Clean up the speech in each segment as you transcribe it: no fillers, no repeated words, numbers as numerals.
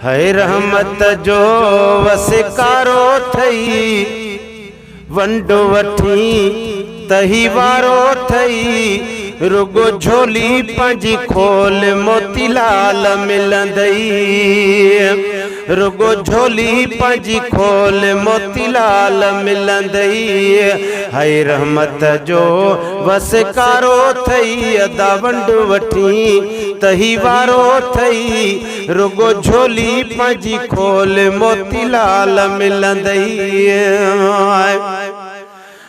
है रहमत जो वसकारो थई वंडो वठी तही वारो थई रुगो झोली पंजी खोल मोतीलाल मिलंदई रुगो झोली पंजी खोल मोतीलाल मिलंदई है रहमत जो वसकारो थई अदा वंड वठी तही वारो थई रुगो झोली पंजी खोल मोतीलाल मिलंदई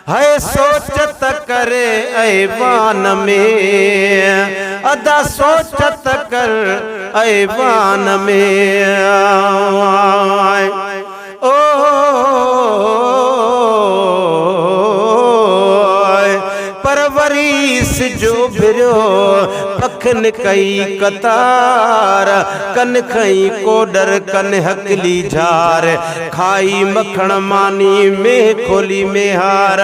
है सोचत करे ऐवान में अदा सोचत कर ऐवान में ओ परवरीस जो भिरो पखन कई कतार कन खई कोडर कन हकली झार खाई मखण मानी में खोली में हार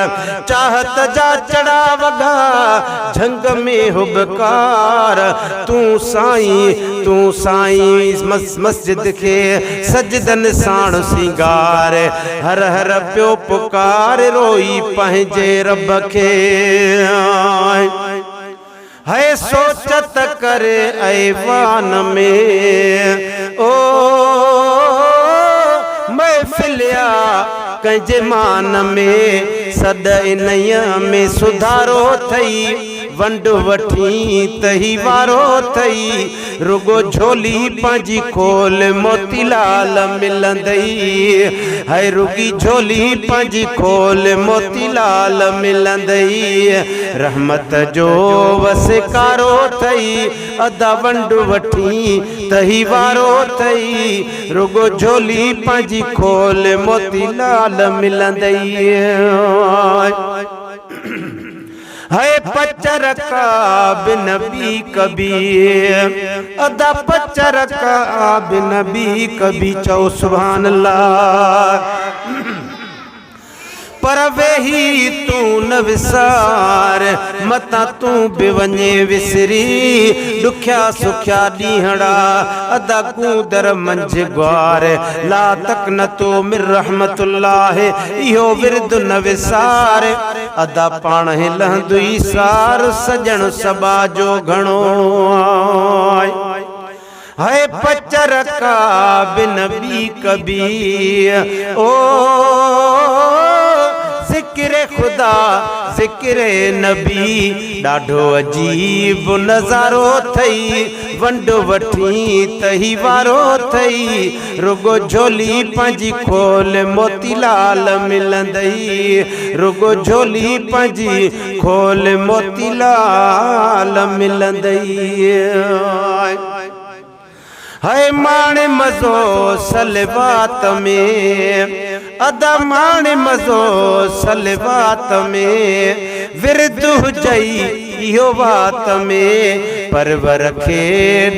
चाहत जा चढ़ा वगा झंग में हुबकार तू साईं मस्जिद के सजदन साण सिंगार हर हर प्यो पुकार रोई पंहिंजे रब के है सोचत करे ऐवान में ओ महफिलिया कंहिंजे मान में सद इन्हीअ में सुधारो थई वंड वठी तही वारो थई रुगो झोली पंजी खोल मोतीलाल मिलंदई है रुगी झोली पंजी खोल मोतीलाल मिलंदई रहमत जो वसकारो थई अदा वंड वठी तही वारो थई रुगो झोली पंजी खोल मोतीलाल मिलंदई है पचर का बिनबी कभी अदा पचर का बिनबी कभी चौ सुभान अल्लाह पर वेही तू न विसार मता तू बिवने विसरी दुख्या सुख्या ॾींहड़ा अदा कूदर मंझ ग्वार ला तक न तो मिर रहमतुल्लाह इहो विरद न विसार अदा पाण हिलंदुई सार सजण सबा जो घणो है पचर का बिनबी कभी ओ ज़िक्र खुदा ज़िक्र नबी ॾाढो अजीब नज़ारो थई वंड वठी तही वारो थई रुगो झोली पंजी खोल मोतीलाल मिलंदई रुगो झोली पंजी खोल मोतीलाल मिलंदई है माणे मज़ो सलवात में अदा माणे मज़ो सलवात में विरद हुजई इहो बात में परवर खे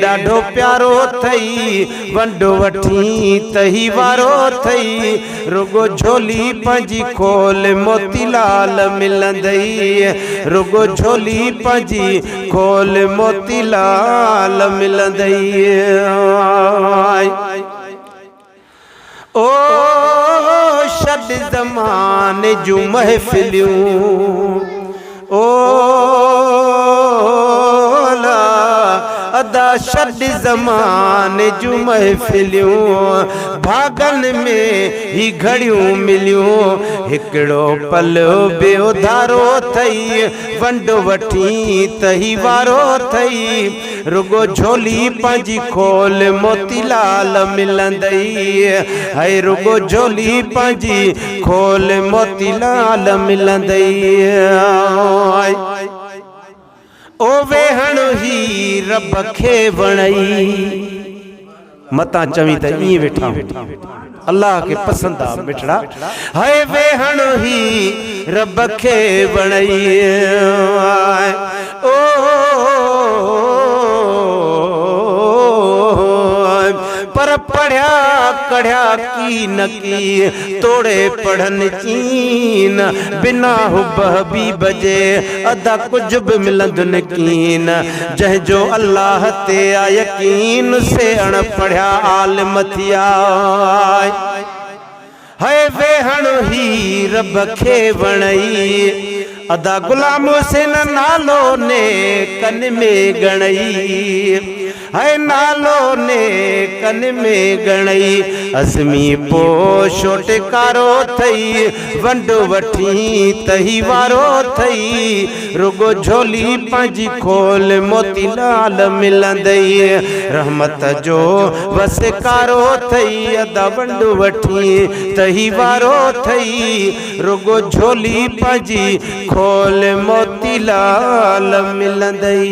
ॾाढो प्यारो थई वंड वठी तही वारो थई रुगो झोली पंजी खोल मोतीलाल मिलंदई रुगो झोली पंजी खोल मोतीलाल मिलंदई ओ शद ज़माने जूं महफ़िलियूं ओ अदा शद ज़माने जूं महफ़िलियूं भागन में ही घड़ियूं मिलियूं हिकिड़ो पल बेउधारो थई वंड वठी तही वारो थई रुगो झोली पंजी खोल मोतीलाल मिलंदई है रुगो झोली पंजी खोल मोतीलाल मिलंदई ओ वेहण ही रब खे वणई मता चवी त ई वेठा अल्लाह के पसंद आ मिठड़ा है वेहण ही रब खे वणई ओ पर पढ़िया कढ़िया की न की तोड़े पढ़न चीन बिना हुब हबीब जे अदा कुछ भी मिलंद न कीन जह जो अल्लाह ते आ यकीन से अण पढ़िया आलिम थिया है वेहण ही रब खे वणई अदा गुलाम हुसैन नालो ने कन में गणई है नालो ने कन में गणई अज़मी पोशो टिकारो थई वंड वठी तही वारो थई रुगो झोली पंहिंजी खोल मोतीलाल मिलंदई रहमत जो वसकारो थई अदा वंड वठी तही वारो थई रुगो झोली पंहिंजी खोल मोतीलाल मिलंदई।